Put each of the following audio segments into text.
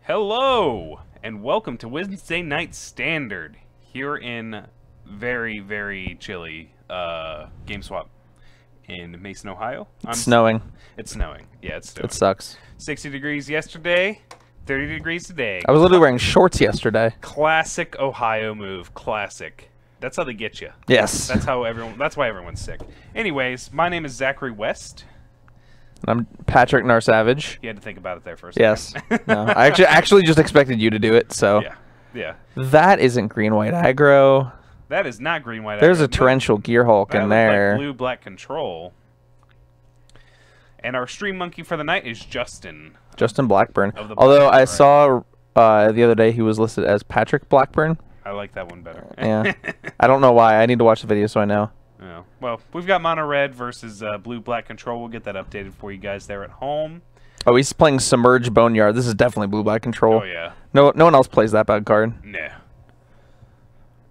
Hello, and welcome to Wednesday Night Standard here in very, very chilly GameSwap in Mason, Ohio. It's snowing. It's snowing. Yeah, it's snowing. It sucks. 60 degrees yesterday, 30 degrees today. I was literally wearing shorts yesterday. Classic Ohio move. Classic. That's how they get you. Yes. That's why everyone's sick. Anyways, my name is Zachary West. And I'm Patrick Narsavage. You had to think about it there for a second. Yes. No, I actually just expected you to do it, so. Yeah. That isn't green-white aggro. That is not green-white aggro. There's a torrential gear hulk in there. Like blue-black control. And our stream monkey for the night is Justin. Justin Blackburn. Although I saw the other day he was listed as Patrick Blackburn. I like that one better. Yeah. I don't know why. I need to watch the video so I know. Yeah. Well, we've got mono red versus blue-black control. We'll get that updated for you guys there at home. Oh, he's playing Submerged Boneyard. This is definitely blue-black control. Oh, yeah. No one else plays that bad card. No.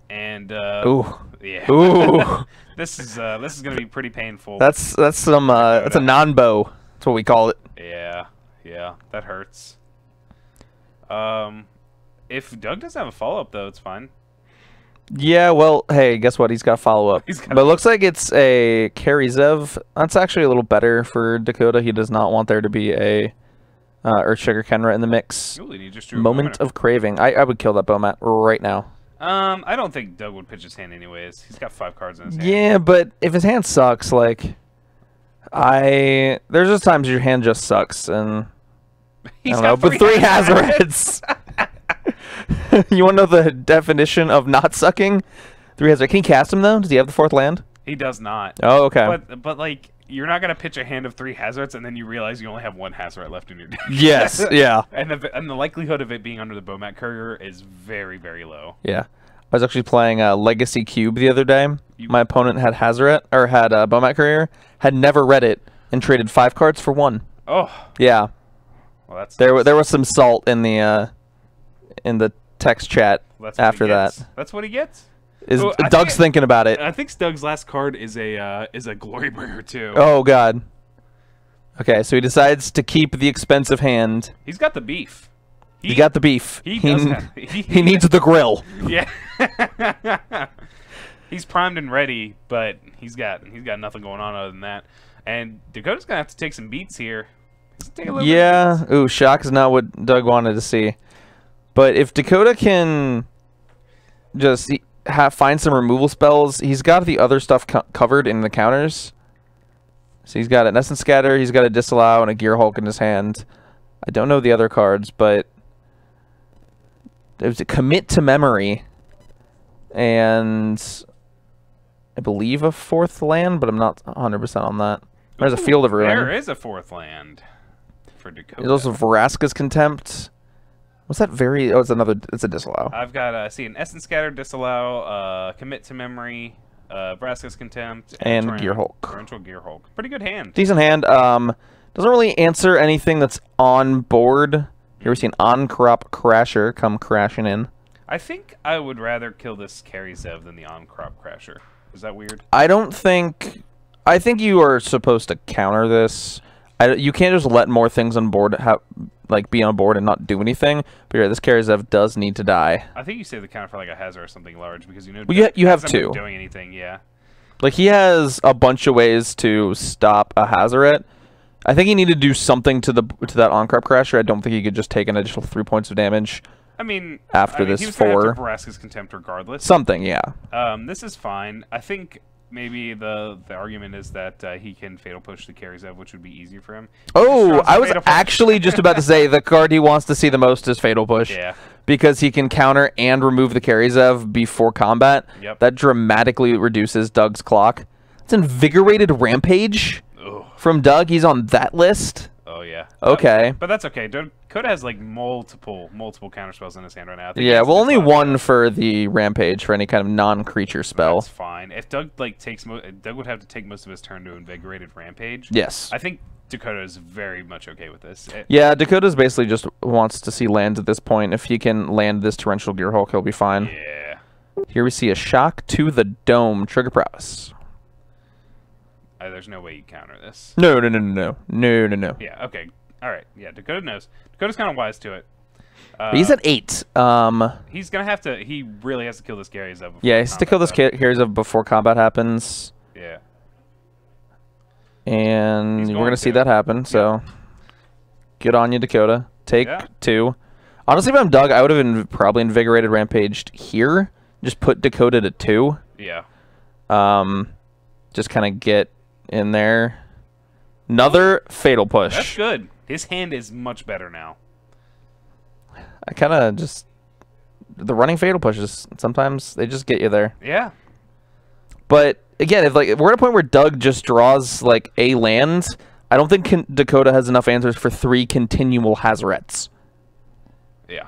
And, ooh. Yeah. Ooh. This is gonna be pretty painful. That's some that's a non-bow. That's what we call it. Yeah, that hurts. If Doug doesn't have a follow-up though, it's fine. Yeah, well, hey, guess what? He's got follow-up. But it looks like it's a Carry Zev. That's actually a little better for Dakota. He does not want there to be a Earthshaker Kenra in the mix. Ooh, he just drew Moment of Craving. I would kill that Bowmat right now. I don't think Doug would pitch his hand anyways. He's got 5 cards in his hand. Yeah, but if his hand sucks, like, there's just times your hand just sucks, and I don't know, but 3 Hazards. You want to know the definition of not sucking? 3 Hazards. Can he cast him though? Does he have the 4th land? He does not. Oh, okay. But like, you're not gonna pitch a hand of 3 Hazards and then you realize you only have 1 Hazard left in your deck. Yes. Yeah. And the likelihood of it being under the Bowmat Courier is very, very low. Yeah. I was actually playing Legacy Cube the other day. My opponent had Hazaret, or had Bowmat Courier, had never read it, and traded 5 cards for 1. Oh. Yeah. Well, that's there was some salt in the text chat after that. That's what he gets. Doug's thinking about it. I think Doug's last card is a Glorybringer too. Oh God. Okay, so he decides to keep the expensive hand. He's got the beef. He got the beef. He needs the grill. Yeah. He's primed and ready, but he's got nothing going on other than that. And Dakota's gonna have to take some beats here. Yeah. Ooh, shock is not what Doug wanted to see. But if Dakota can just find some removal spells, he's got the other stuff covered in the counters. So he's got an Essence Scatter, he's got a Disallow, and a Gear Hulk in his hand. I don't know the other cards, but there's a Commit to Memory, and I believe a 4th land, but I'm not 100% on that. There's a Field of Ruin. There is a 4th land for Dakota. There's also Vraska's Contempt. What's that very... Oh, it's a Disallow. I've got, an Essence Scatter, Disallow, Commit to Memory, Vraska's Contempt, and Gear Hulk. Torrential Gear Hulk. Pretty good hand. Decent hand. Doesn't really answer anything that's on board. Here we see an On-Crop Crasher come crashing in. I think I would rather kill this Carry Zev than the On-Crop Crasher. Is that weird? I don't think... I think you are supposed to counter this. You can't just let more things on board be on board and not do anything. But yeah, this Carry Zev does need to die. I think you save the counter for like a Hazard or something large because you have 2. Doing anything, yeah. Like he has a bunch of ways to stop a Hazaret. I think he needed to do something to that On-Crop Crasher. I don't think he could just take an additional 3 points of damage. After this he was 4. Gonna have to Vraska's Contempt regardless. Something, yeah. This is fine. I think maybe the argument is that he can Fatal Push the Carry Zev, which would be easier for him. Oh, I was actually just about to say the card he wants to see the most is Fatal Push. Yeah. Because he can counter and remove the Carry Zev before combat. Yep. That dramatically reduces Doug's clock. It's Invigorated Rampage from Doug. He's on that list. Oh yeah. Okay. But that's okay. Dakota has like multiple counter spells in his hand right now. Yeah, well, only 1 for the Rampage for any kind of non-creature spell. That's fine. If Doug Doug would have to take most of his turn to Invigorated Rampage. Yes. I think Dakota is very much okay with this. Yeah, Dakota's basically just wants to see lands at this point. If he can land this Torrential Gear Hulk, he'll be fine. Yeah. Here we see a Shock to the Dome, Trigger Prowess. There's no way you counter this. No. Yeah, okay. All right. Yeah, Dakota knows. Dakota's kind of wise to it. He's at 8. He's gonna have to. He really has to kill this Gary's up. Yeah, he has to kill this Gary's up before combat happens. Yeah. And we're gonna see that happen. So, good on you, Dakota. Take 2. Honestly, if I'm Doug, I would have probably invigorated rampaged here. Just put Dakota to 2. Yeah. Just kind of get in there. Another fatal push. That's good. His hand is much better now. I kind of just... The running fatal pushes, sometimes they just get you there. Yeah. But, again, if we're at a point where Doug just draws, like, a land, I don't think Dakota has enough answers for 3 continual Hazarets. Yeah.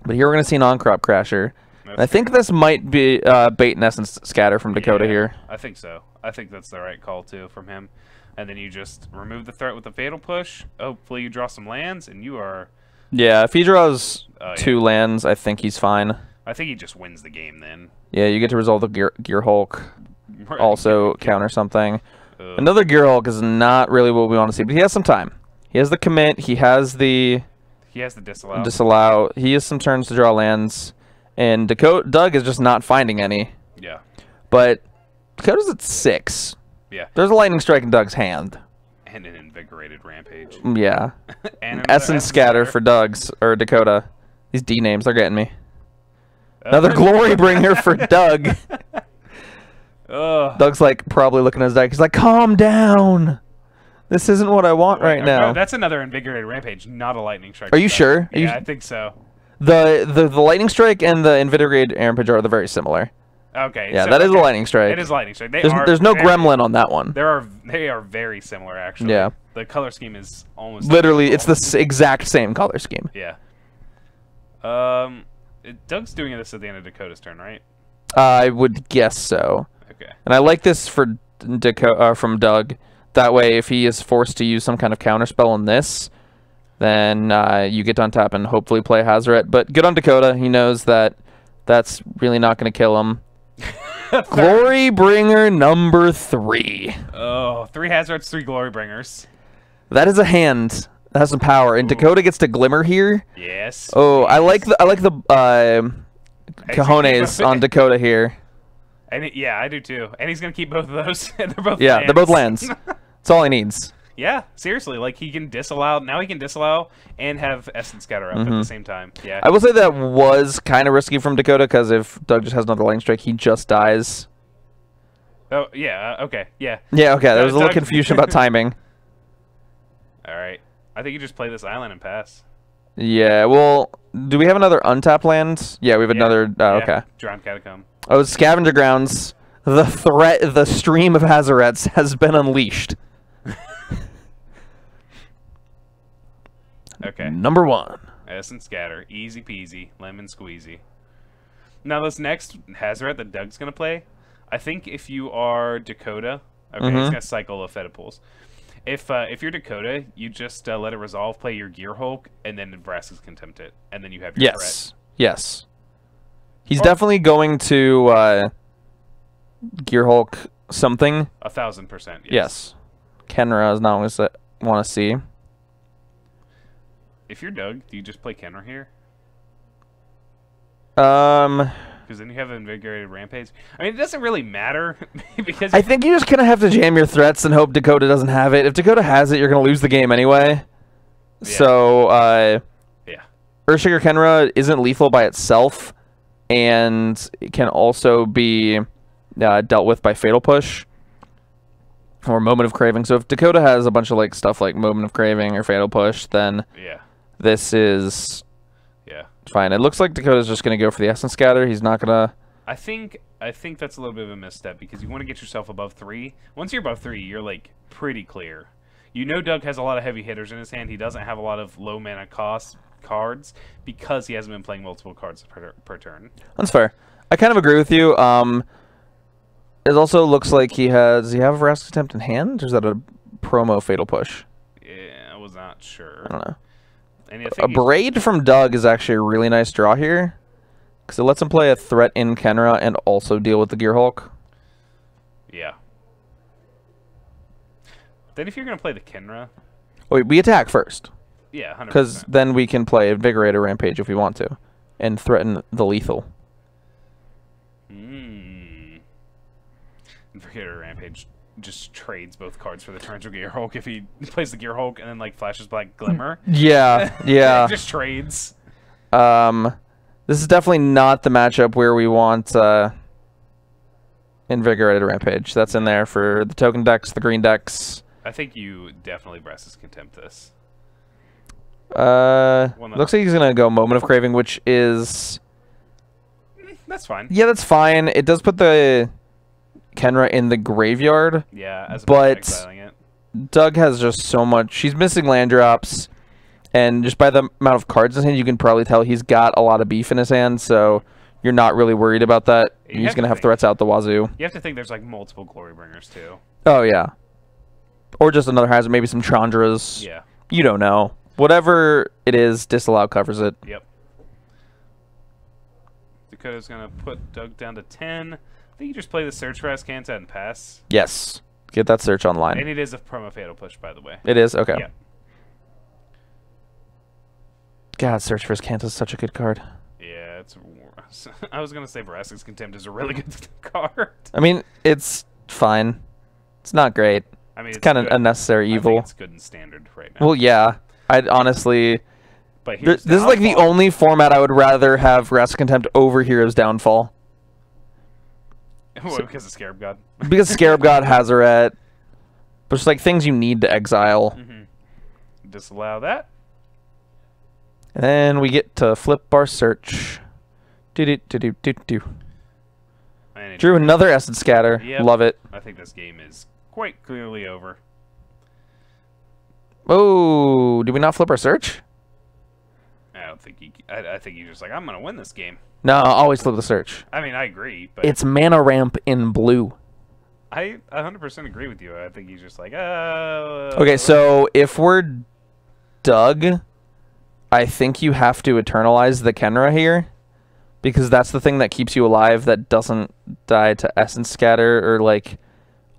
But here we're going to see an on-crop crasher. I think this might be bait and essence scatter from Dakota here. I think so. I think that's the right call, too, from him. And then you just remove the threat with the fatal push. Hopefully you draw some lands, and you are... Yeah, if he draws 2 lands, I think he's fine. I think he just wins the game then. Yeah, you get to resolve the Gear Hulk. Right. Also counter something. Another Gear Hulk is not really what we want to see, but he has some time. He has the commit. He has the... He has the disallow. Disallow. He has some turns to draw lands. And Doug is just not finding any. Yeah. But Dakota's at 6. Yeah. There's a lightning strike in Doug's hand. And an invigorated rampage. Yeah. And Essence scatter for Dakota. These D names, they're getting me. Another glory bringer for Doug. Doug's like probably looking at his deck. He's like, calm down. This isn't what I want right now. No, that's another invigorated rampage, not a lightning strike. Are you sure? Yeah, I think so. The lightning strike and the invigorated rampage are very similar. Okay. Yeah, so, that is a lightning strike. It is lightning strike. There's no gremlin on that one. They are very similar actually. Yeah. The color scheme is almost literally it's the exact same color scheme. Yeah. Doug's doing this at the end of Dakota's turn, right? I would guess so. Okay. And I like this for from Doug. That way, if he is forced to use some kind of counterspell on this, then you get to untap and hopefully play Hazaret. But good on Dakota. He knows that that's really not going to kill him. Glory Bringer number 3. Oh, 3 Hazards, 3 Glory Bringers. That is a hand that has some power, and Dakota gets to Glimmer here. Yes. Oh, I like the cojones on Dakota here. And yeah, I do too. And he's gonna keep both of those. They're both lands. They're both lands. That's all he needs. Yeah, seriously. Like he can disallow. Now he can disallow and have Essence Scatter up at the same time. Yeah. I will say that was kind of risky from Dakota because if Doug just has another lightning strike, he just dies. Oh yeah. Okay. Yeah. Yeah. Okay. There was a little confusion about timing. All right. I think you just play this island and pass. Yeah. Well, do we have another untapped land? Yeah, we have another. Okay. Drowned Catacomb. Oh, Scavenger Grounds. The stream of Hazarets has been unleashed. Okay. Number 1. Essence Scatter. Easy peasy. Lemon squeezy. Now this next Hazaret that Doug's going to play, I think if you are Dakota, okay, he's going to cycle of Fetipools. If you're Dakota, you just let it resolve, play your Gear Hulk, and then Vraska's Contempt it. And then you have your threat. Yes. He's definitely going to Gear Hulk something. 1000%. Yes. Kenra is not what I want to see. If you're Doug, do you just play Kenra here? Because then you have Invigorated Rampage. I mean, it doesn't really matter because I think you just kind of have to jam your threats and hope Dakota doesn't have it. If Dakota has it, you're going to lose the game anyway. Yeah. So, yeah. Earthshaker Kenra isn't lethal by itself, and it can also be dealt with by Fatal Push or Moment of Craving. So if Dakota has a bunch of like stuff like Moment of Craving or Fatal Push, then this is fine. It looks like Dakota's just going to go for the Essence Scatter. He's not going to... I think that's a little bit of a misstep because you want to get yourself above 3. Once you're above 3, you're like pretty clear. You know Doug has a lot of heavy hitters in his hand. He doesn't have a lot of low mana cost cards because he hasn't been playing multiple cards per turn. That's fair. I kind of agree with you. It also looks like he has... Does he have a Vraska's Attempt in hand? Or is that a promo Fatal Push? Yeah, I was not sure. I don't know. And I think a Braid from Doug is actually a really nice draw here. Because it lets him play a threat in Kenra and also deal with the Gear Hulk. Yeah. Then if you're going to play the Kenra... Wait, we attack first. Yeah, 100%. Because then we can play Invigorator Rampage if we want to, and threaten the lethal. Invigorator Rampage just trades both cards for the turns of Gear Hulk if he plays the Gear Hulk and then like flashes Black Glimmer. Yeah, yeah. Just trades. This is definitely not the matchup where we want Invigorated Rampage. That's in there for the token decks, the green decks. I think you definitely Brass's Contempt this. Looks like he's gonna go Moment of Craving, which is that's fine. Yeah, that's fine. It does put the Kenra in the graveyard. Yeah, as but exiling it. Doug has just so much. She's missing land drops, and just by the amount of cards in his hand, you can probably tell he's got a lot of beef in his hand. So you're not really worried about that. He's gonna have threats out the wazoo. You have to think there's like multiple Glory Bringers too. Oh yeah, or just another hazard, maybe some Chandras. Yeah, you don't know. Whatever it is, Disallow covers it. Yep. Dakota's gonna put Doug down to 10. I think you just play the Search for Ascanta and pass. Yes. Get that search online. And it is a promo fatal push, by the way. It is? Okay. Yeah. God, Search for Ascanta is such a good card. Yeah, it's... I was gonna say Brass's Contempt is a really good card. I mean, it's fine. It's not great. I mean, it's kind of unnecessary evil. I think it's good and standard right now. Well, yeah. I'd honestly... But this is like the only format I would rather have Brass's Contempt over Hero's Downfall. What, because of Scarab God? Because Scarab God, Hazaret. But just like things you need to exile. Disallow that. And then we get to flip our search. Do-do-do-do-do-do. Drew another Essence Scatter. Yep. Love it. I think this game is quite clearly over. Oh, did we not flip our search? I don't think you... I think you're just like, I'm going to win this game. No, I'll always flip the search. I mean, I agree, but... It's mana ramp in blue. I 100% agree with you. I think he's just like, Okay, so if we're Doug, I think you have to Eternalize the Kenra here. Because that's the thing that keeps you alive that doesn't die to Essence Scatter or, like,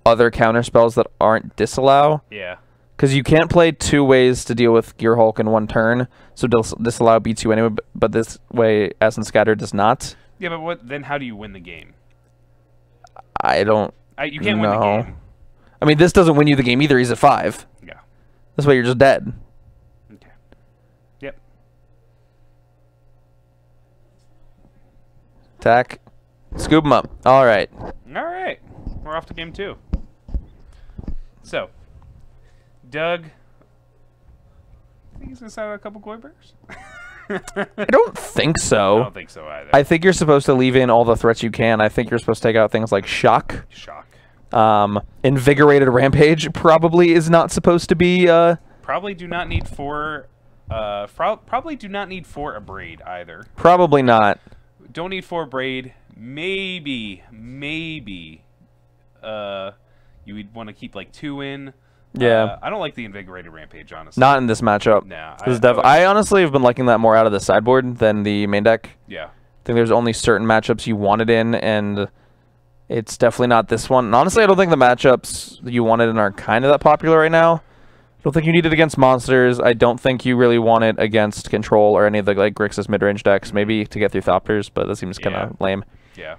other counter spells that aren't Disallow. Yeah. Because you can't play two ways to deal with Gear Hulk in one turn, so Disallow beats you anyway, but this way Essence Scatter does not. Yeah, but then how do you win the game? I don't You can't win the game. I mean, this doesn't win you the game either. He's at 5. Yeah. This way you're just dead. Okay. Yep. Attack. Scoop him up. All right. All right. We're off to game 2. So, Doug, I think he's going to send out a couple Glory Bears. I don't think so. I don't think so either. I think you're supposed to leave in all the threats you can. I think you're supposed to take out things like Shock. Shock. Invigorated Rampage probably is not supposed to be... Probably do not need 4... probably do not need 4 Abrade either. Probably not. Don't need 4 Abrade. Maybe... you would want to keep like 2 in. Yeah. I don't like the Invigorated Rampage, honestly. Not in this matchup. No. I honestly have been liking that more out of the sideboard than the main deck. Yeah. I think there's only certain matchups you want it in, and it's definitely not this one. And honestly, I don't think the matchups you want it in are kind of that popular right now. I don't think you need it against monsters. I don't think you really want it against Control or any of the like Grixis mid-range decks. Maybe to get through Thopters, but that seems kind of lame. Yeah.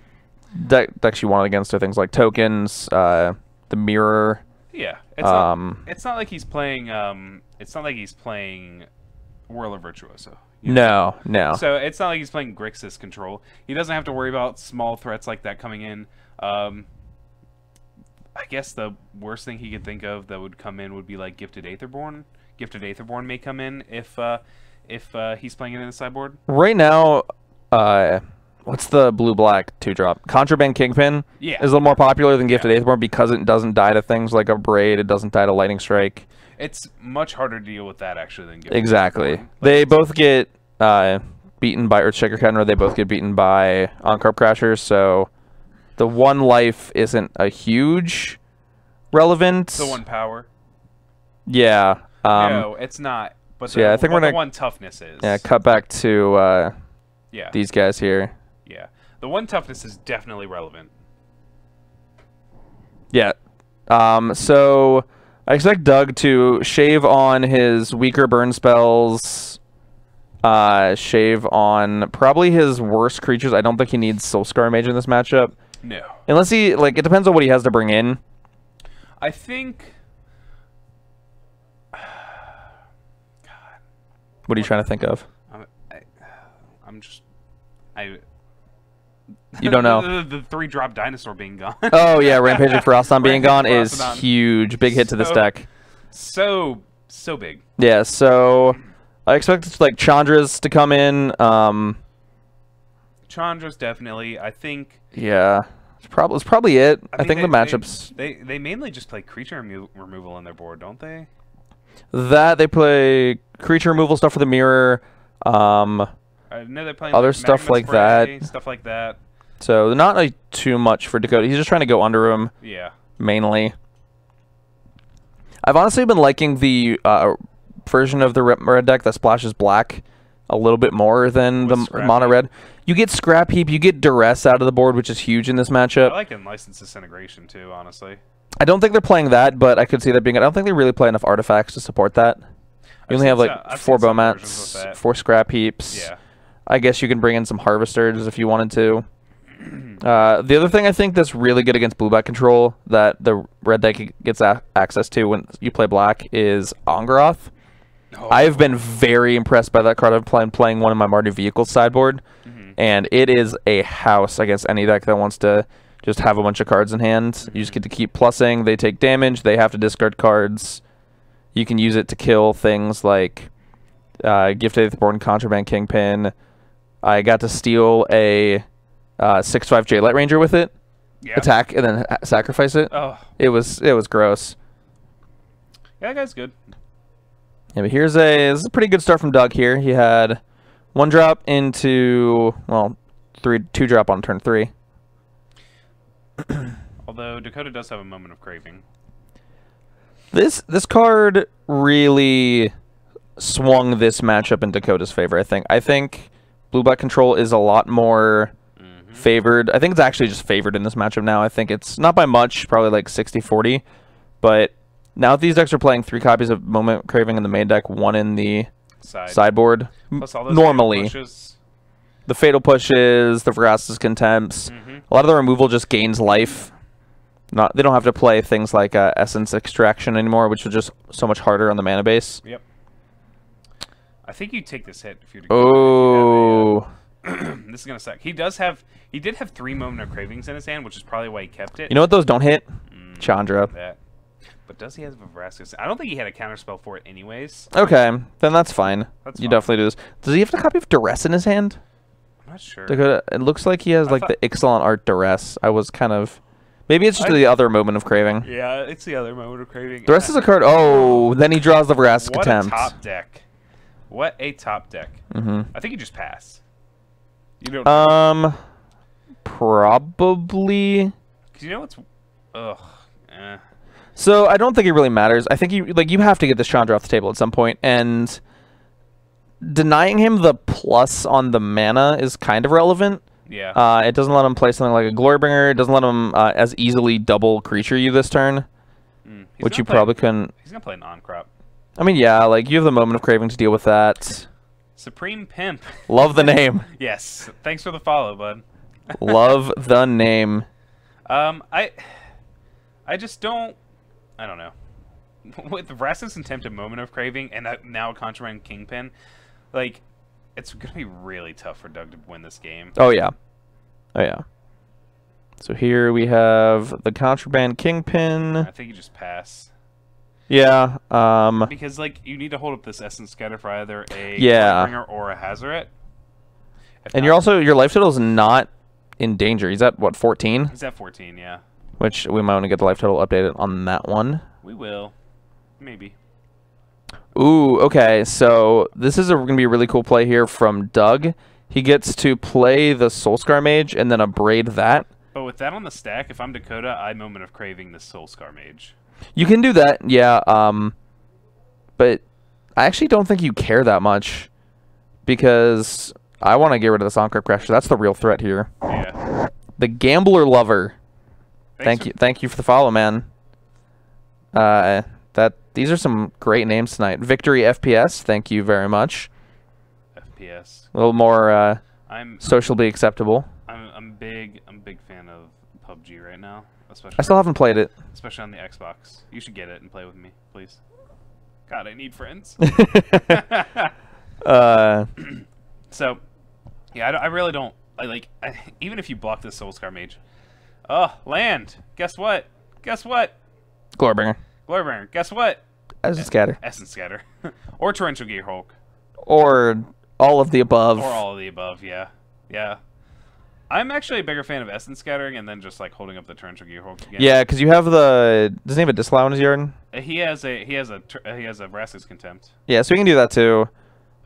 Decks you want it against are things like Tokens, the Mirror. Yeah, it's not like he's playing. It's not like he's playing Whirler Virtuoso. No. So it's not like he's playing Grixis Control. He doesn't have to worry about small threats like that coming in. I guess the worst thing he could think of that would come in would be like Gifted Aetherborn. Gifted Aetherborn may come in if he's playing it in the sideboard. Right now, what's the blue-black 2-drop? Contraband Kingpin is a little more popular than Gifted Aetherborn because it doesn't die to things like a Braid, it doesn't die to Lightning Strike. It's much harder to deal with that, actually, than Gifted Exactly. Aetherborn. They both get beaten by Earthshaker Kenra, they both get beaten by Oncarp Crashers, so the 1 life isn't a huge relevant. The 1 power. Yeah. No, it's not. But so I think we're gonna, the 1 toughness is. Yeah, cut back to these guys here. Yeah. The 1 toughness is definitely relevant. Yeah. So I expect Doug to shave on his weaker burn spells. Shave on probably his worst creatures. I don't think he needs Soulscar Mage in this matchup. No. Unless he, like, it depends on what he has to bring in. I think... God. What are you trying to think of? I'm just... You don't know. the 3-drop dinosaur being gone. Oh, yeah, Rampaging Ferocidon being gone is Ferocidon. huge. Big hit to this deck. So big. Yeah, so I expect, like, Chandra's to come in. Chandra's definitely. I think... Yeah. It's probably it. I mean, think the matchups... They mainly just play creature removal on their board, don't they? That, they play creature removal stuff for the mirror. I know they're playing other like stuff Magma like Spray, that. Stuff like that. So not like too much for Dakota. He's just trying to go under him. Yeah. Mainly. I've honestly been liking the version of the red deck that splashes black a little bit more than the mono red. You get Scrap Heap, you get Duress out of the board, which is huge in this matchup. I like Unlicensed Disintegration too, honestly. I don't think they're playing that, but I could see that being... I don't think they really play enough artifacts to support that. You only have like 4 Bowmats, 4 Scrap Heaps. Yeah. I guess you can bring in some Harvesters if you wanted to. The other thing I think that's really good against blue-black control that the red deck gets access to when you play black is Angaroth. Oh. I've been very impressed by that card. I've been playing one in my Mardu Vehicles sideboard, and it is a house against any deck that wants to just have a bunch of cards in hand. You just get to keep plussing. They take damage. They have to discard cards. You can use it to kill things like Gifted Aetherborn, Contraband Kingpin. I got to steal a 6/5 J-Light Ranger with it. Yeah. Attack and then sacrifice it. Oh. It was gross. Yeah, that guy's good. Yeah, but this is a pretty good start from Doug here. He had 1 drop into, well, 2 drop on turn 3. Although Dakota does have a Moment of Craving. This card really swung this matchup in Dakota's favor, I think. I think blue-black control is a lot more favored. I think it's actually just favored in this matchup now. I think it's not by much, probably like 60-40. But now these decks are playing 3 copies of Moment Craving in the main deck, 1 in the sideboard. Plus all those normally. The Fatal Pushes, the Voracious Contempts. A lot of the removal just gains life. They don't have to play things like Essence Extraction anymore, which is just so much harder on the mana base. Yep. I think you take this hit if you're. Oh. This is gonna suck. He did have 3 Moment of Cravings in his hand, which is probably why he kept it. You know what those don't hit? Chandra. That. But does he have a Voracious? I don't think he had a counterspell for it anyways. Okay, then that's fine. That's you definitely do this. Does he have a copy of Duress in his hand? I'm not sure. Dakota, it looks like he has like the Ixalan Art Duress. I was kind of... Maybe it's just the other Moment of Craving. Yeah, it's the other Moment of Craving. Duress is a card... Oh, then he draws the Voracious Contempt. What a top deck. What a top deck. I think you just pass. You don't... Probably... Because you know what's... Ugh. So I don't think it really matters. I think you have to get this Chandra off the table at some point, and denying him the plus on the mana is kind of relevant. Yeah. It doesn't let him play something like a Glorybringer. It doesn't let him as easily double creature you this turn, which you probably couldn't. He's gonna play non-crop. I mean, yeah, like you have the Moment of Craving to deal with that. Supreme Pimp. Love the name. Yes. Thanks for the follow, bud. Love the name. I just don't. I don't know. With the Voracious Contempt, a Moment of Craving, and now a Contraband Kingpin, like, it's going to be really tough for Doug to win this game. Oh, yeah. Oh, yeah. So here we have the Contraband Kingpin. I think you just pass. Yeah. Because, like, you need to hold up this Essence Scatter for either a Bringer or a Hazoret. And you're also, your life total is not in danger. He's at, what, 14? He's at 14, yeah. Which we might want to get the life total updated on that one. We will. Maybe. Ooh, okay. So this is going to be a really cool play here from Doug. He gets to play the Soulscar Mage and then abrade that. But with that on the stack, if I'm Dakota, I Moment of Craving the Soulscar Mage. You can do that, yeah. But I actually don't think you care that much because I want to get rid of the Soundcrypt Crasher. That's the real threat here. Yeah. The Gambler Lover. Thank you for the follow, man. these are some great names tonight. Victory FPS, thank you very much. FPS. A little more I'm socially acceptable. I'm big fan of PUBG right now, especially. I still haven't played it. Especially on the Xbox. You should get it and play with me, please. God, I need friends. So, yeah, I really don't. Even if you block this Soulscar Mage. Oh, land. Guess what? Guess what? Glorybringer. Glorybringer. Guess what? Essence Scatter. Essence Scatter. Or Torrential Gear Hulk. Or all of the above. Or all of the above, yeah. Yeah. I'm actually a bigger fan of Essence Scattering and then just like holding up the Torrential Gear Hulk again. Yeah, because you have the... Does he have a Disallow in his yard? He has a Vraska's Contempt. Yeah, so we can do that too.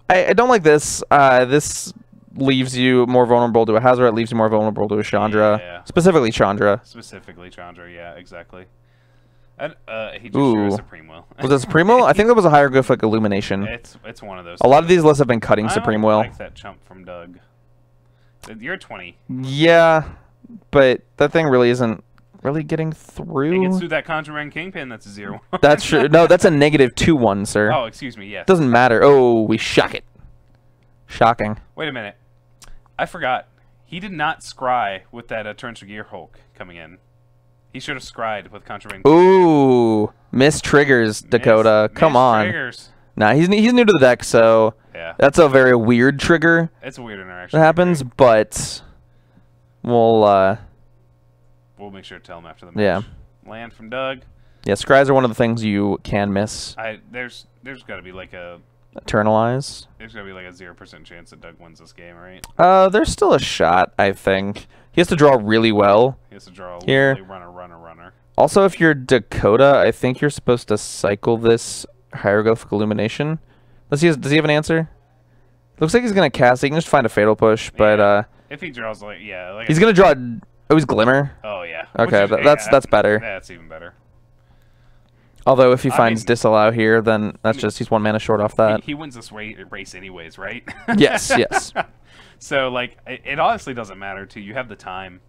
I don't like this. This leaves you more vulnerable to a Hazoret, leaves you more vulnerable to a Chandra. Yeah. Specifically Chandra. Specifically Chandra, yeah, exactly. And he just drew a Supreme Will. Was it Supreme Will? I think that was a Hieroglyphic Illumination. It's one of those. A lot of these lists have been cutting Supreme Will. I don't like that chump from Doug. You're 20. Yeah, but that thing really isn't really getting through. It gets through that Conjuring Kingpin, that's a 0. That's true. No, that's a -2/1, sir. Oh, excuse me, yes. Doesn't matter. Oh, we shock it. Shocking. Wait a minute. I forgot. He did not scry with that Torrential Gear Hulk coming in. He should have scried with Conjuring. Ooh, miss triggers, Dakota. Come on. Triggers. Nah, he's new to the deck, so yeah. That's a very weird trigger. It's a weird interaction. That happens, but we'll make sure to tell him after the match. Yeah. Land from Doug. Yeah, scries are one of the things you can miss. There's got to be like a Eternalize. There's got to be like a 0% chance that Doug wins this game, right? There's still a shot, I think. He has to draw really well. He has to draw here. runner. Also, if you're Dakota, I think you're supposed to cycle this Hieroglyphic Illumination. Does he have an answer? Looks like he's gonna cast. He can just find a Fatal Push, but if he draws he's gonna draw. Oh, he's Glimmer. Oh yeah. Okay, that's better. That's even better. Although if he finds Disallow here, then that's he's 1 mana short off that. He wins this race anyways, right? Yes, yes. So like, it honestly doesn't matter too. You have the time.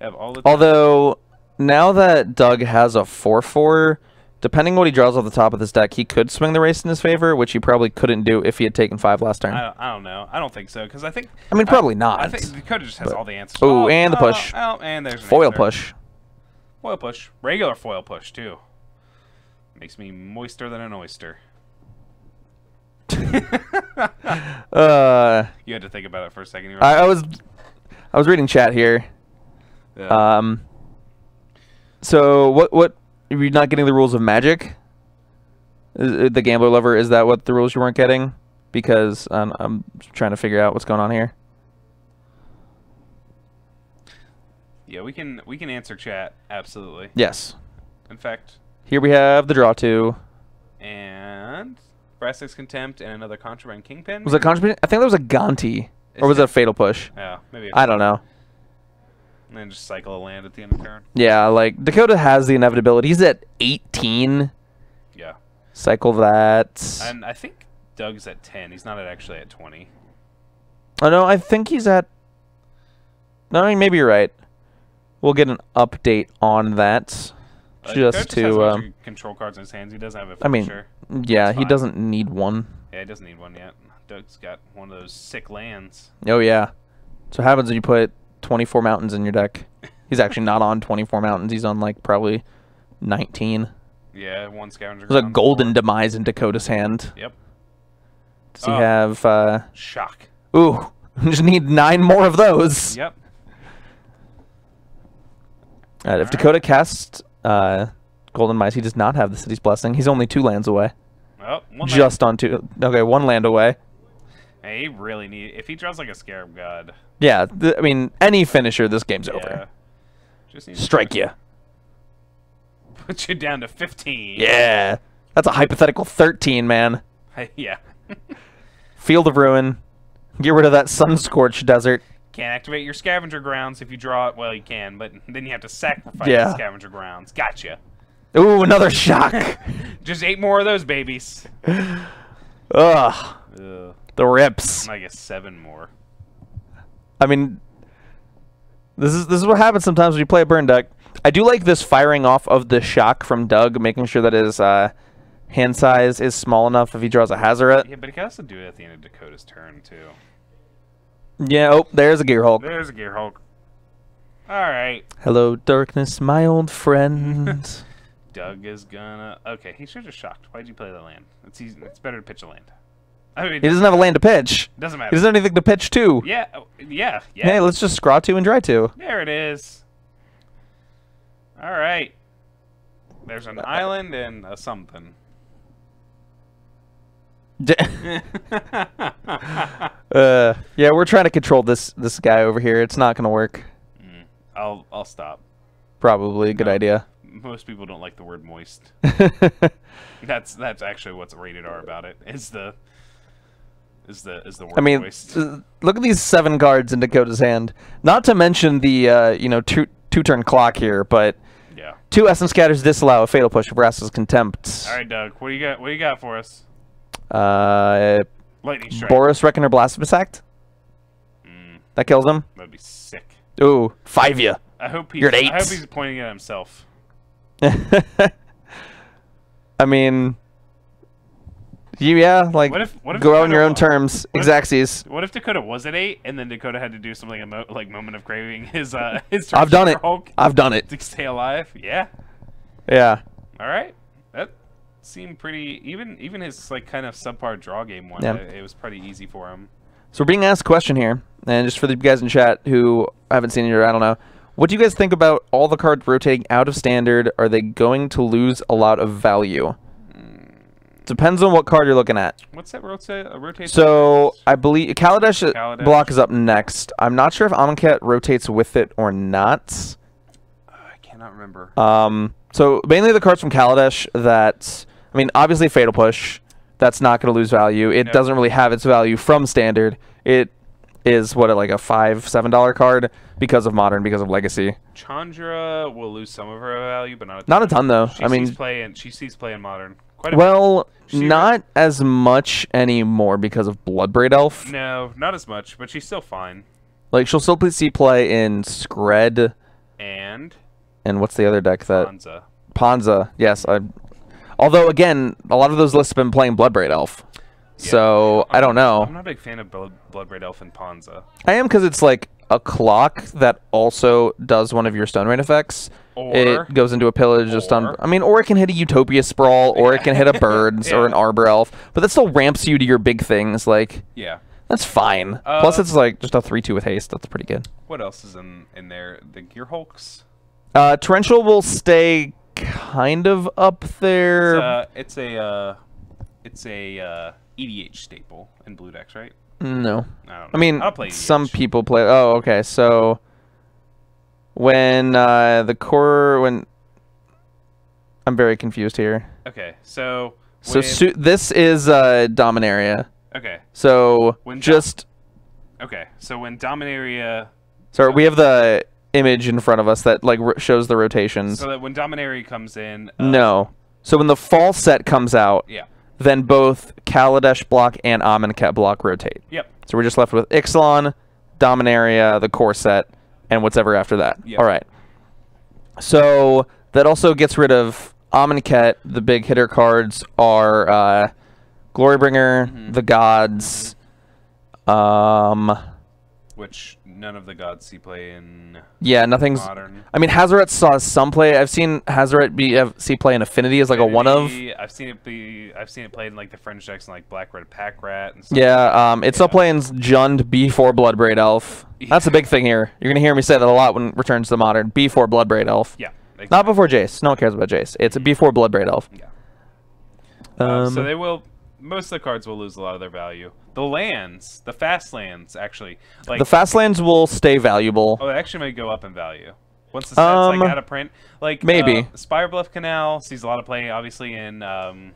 You have all the time. Although now that Doug has a 4/4. Depending what he draws off the top of this deck, he could swing the race in his favor, which he probably couldn't do if he had taken 5 last turn. I don't know. I don't think so, because I think... I mean, probably not. I think Dakota just has all the answers. Oh, and the push. Oh, and there's an foil answer. Push. Foil push. Regular foil push, too. Makes me moister than an oyster. You had to think about it for a second. I was reading chat here. Yeah. So what... You're not getting the rules of Magic? The Gambler Lover, is that what the rules you weren't getting? Because I'm trying to figure out what's going on here. Yeah, we can answer chat, absolutely. Yes. In fact, here we have the draw 2. And Vraska's Contempt and another Contraband Kingpin. Was it Contraband? I think that was a Gonti. Or was it a Fatal Push? Yeah, maybe. I don't know. And then just cycle a land at the end of turn. Yeah, like, Dakota has the inevitability. He's at 18. Yeah. Cycle that. And I think Doug's at 10. He's not actually at 20. Oh, no, I think he's at... No, I mean, maybe you're right. We'll get an update on that. Just to... Has a bunch of control cards in his hands. He doesn't have a finisher. Yeah, he doesn't need one. Yeah, he doesn't need one yet. Doug's got one of those sick lands. Oh, yeah. So what happens when you put 24 mountains in your deck? He's actually not on 24 mountains. He's on like probably 19. Yeah, 1 scavenger. There's a golden demise in Dakota's hand. Yep. Does he have shock? Ooh, just need 9 more of those. Yep. Alright, if Dakota casts golden demise, he does not have the city's blessing. He's only 2 lands away. Oh, just on 2. Okay, 1 land away. Hey, he really need. If he draws like a Scarab God. Yeah, I mean, any finisher, this game's over. Just strike you. Put you down to 15. Yeah, that's a hypothetical 13, man. Yeah. Field of Ruin. Get rid of that Sun-Scorched Desert. Can't activate your Scavenger Grounds if you draw it. Well, you can, but then you have to sacrifice the Scavenger Grounds. Gotcha. Ooh, another shock. Just 8 more of those babies. Ugh. The rips. I guess 7 more. I mean, this is what happens sometimes when you play a burn deck. I do like this firing off of the shock from Doug, making sure that his hand size is small enough if he draws a Hazoret. Yeah, but he can also do it at the end of Dakota's turn, too. Yeah, oh, there's a Gear Hulk. There's a Gear Hulk. Alright. Hello, darkness, my old friend. Doug is gonna... Okay, he should have shocked. Why'd you play the land? It's easy. It's better to pitch a land. I mean, He doesn't have a land to pitch. Doesn't matter. He doesn't have anything to pitch to. Yeah, yeah. Hey, let's just scraw 2 and dry 2. There it is. Alright. There's an island and a something. Yeah, we're trying to control this guy over here. It's not gonna work. I'll stop. Probably a good idea. Most people don't like the word moist. That's actually what's rated R about it. Is the word I mean, moist. Look at these 7 cards in Dakota's hand. Not to mention the you know, two-turn clock here, but yeah. 2 Essence Scatters disallow a Fatal Push of Brass's Contempt. All right, Doug. What do you got? What do you got for us? Lightning Strike. Boris Reckoner Blasphemous Act. That kills him. That'd be sick. Ooh, 5-ya. I hope You're at 8. I hope he's pointing at himself. I mean, yeah, like what if go out on Dakota your own terms. Exactsies. What if Dakota was at 8 and then Dakota had to do something like Moment of Craving his turn I've done it. Hulk I've done it. to stay alive? Yeah. Yeah. All right. That seemed pretty. Even his like kind of subpar draw game one. Yeah. It was pretty easy for him. So we're being asked a question here, and just for the guys in chat who haven't seen it or I don't know, what do you guys think about all the cards rotating out of standard? Are they going to lose a lot of value? Depends on what card you're looking at. What's that rotate? So I believe Kaladesh block is up next. I'm not sure if Amonkhet rotates with it or not. I cannot remember. So mainly the cards from Kaladesh that, I mean, obviously Fatal Push. That's not going to lose value. It doesn't really have its value from standard. It is what, like a $5-7 card because of modern, because of legacy. Chandra will lose some of her value, but not a ton. Not a ton though. She sees play in modern. Well, not as much anymore because of Bloodbraid Elf. No, not as much, but she's still fine. Like she'll still see play in Skred and what's the other deck that Panza. Yes, although again, a lot of those lists have been playing Bloodbraid Elf. Yeah. So I don't know. I'm not a big fan of Bloodbraid Elf and Panza. I am because it's like a clock that also does one of your Stone Rain effects. Or it goes into a pillage just on. I mean, or it can hit a Utopia Sprawl, or it can hit a Birds or an Arbor Elf. But that still ramps you to your big things. Like, yeah, that's fine. Plus, it's like just a 3/2 with haste. That's pretty good. What else is in there? The Gear Hulks. Torrential will stay kind of up there. It's a EDH staple in Blue decks, right? No. I mean, some people play. Oh, okay. So when I'm very confused here. Okay, so this is Dominaria. Okay. So okay, so when Dominaria. Sorry, we have the image in front of us that like shows the rotations. So that when Dominaria comes in. No. So when the fall set comes out. Yeah. Then both Kaladesh block and Amonkhet block rotate. Yep. So we're just left with Ixalan, Dominaria, the core set, and whatever after that. Yep. All right. So that also gets rid of Amonkhet. The big hitter cards are Glorybringer, the Gods, which none of the Gods see play in. Yeah, nothing's modern. I mean, Hazoret saw some play. I've seen Hazoret see play in Affinity as like a one of. I've seen it played in like the Fringe decks and like Black Red Pack Rat and stuff. Yeah, it's still playing Jund before Bloodbraid Elf. That's a big thing here. You're gonna hear me say that a lot when it returns to modern. Before Bloodbraid Elf. Yeah. Exactly. Not before Jace. No one cares about Jace. It's before Bloodbraid Elf. Yeah. So they will. Most of the cards will lose a lot of their value. The lands, the fast lands, actually. Like, the fast lands will stay valuable. Oh, it actually might go up in value. Once the set's like out of print. Like maybe. Spirebluff Canal sees a lot of play, obviously, in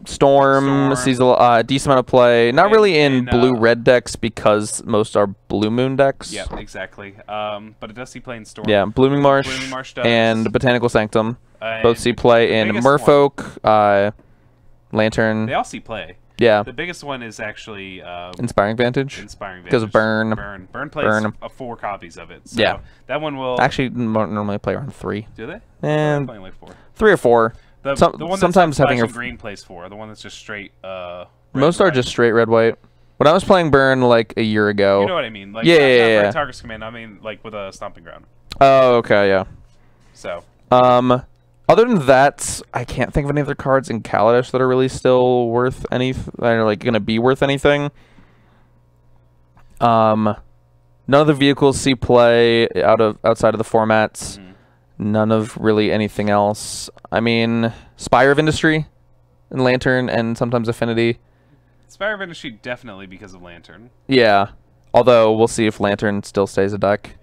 Storm sees a decent amount of play. Not really in blue-red decks because most are Blue Moon decks. Yeah, exactly. But it does see play in Storm. Yeah, Blooming Marsh does. And Botanical Sanctum both see play in Merfolk, Lantern. They all see play. Yeah. The biggest one is actually Inspiring Vantage. Inspiring Vantage. Because of Burn. Burn plays 4 copies of it. So yeah. that one will actually normally play around 3. Do they? And playing like 4. 3 or 4. The one sometimes that's having green plays 4. The one that's just straight. Most are just straight red white. When I was playing Burn like a year ago. You know what I mean? Like, yeah. Not Target's Command. I mean like with a Stomping Ground. Oh, okay, yeah. So. Other than that, I can't think of any other cards in Kaladesh that are really still worth anything. That are like gonna be worth anything. None of the vehicles see play outside of the formats. None of really anything else. I mean, Spire of Industry, and Lantern, and sometimes Affinity. Spire of Industry definitely because of Lantern. Yeah, although we'll see if Lantern still stays a deck.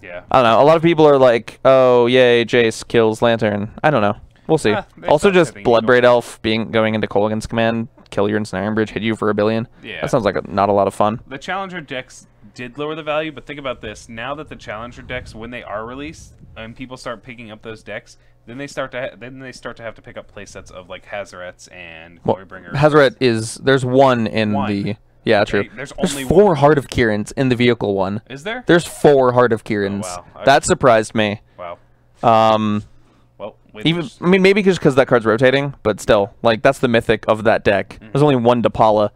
Yeah. I don't know. A lot of people are like, "Oh, yay, Jace kills Lantern." I don't know. We'll see. Also, just Bloodbraid Elf going into Kolaghan's command, kill your Ensnaring Bridge, hit you for $1 billion. Yeah. That sounds like not a lot of fun. The Challenger decks did lower the value, but think about this: now that the Challenger decks, when they are released, and people start picking up those decks, then they start to have to pick up playsets of like Hazarets and Glorybringers. Hazaret is there's one in the. Yeah, true. There's only 4 Heart of Kirans in the vehicle one. Is there? There's 4 Heart of Kirans. Oh, wow. That surprised me. Wow. Well, I mean, maybe just because that card's rotating, but still, like that's the mythic of that deck. There's only 1 Depala.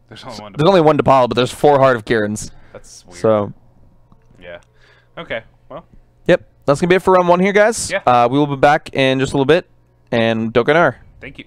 There's only 1 Depala. There's only 1 Depala, but there's 4 Heart of Kirans. That's weird. So. Yeah. Okay. Well. Yep. That's gonna be it for round 1 here, guys. Yeah. We will be back in just a little bit, and Dokanar. Thank you.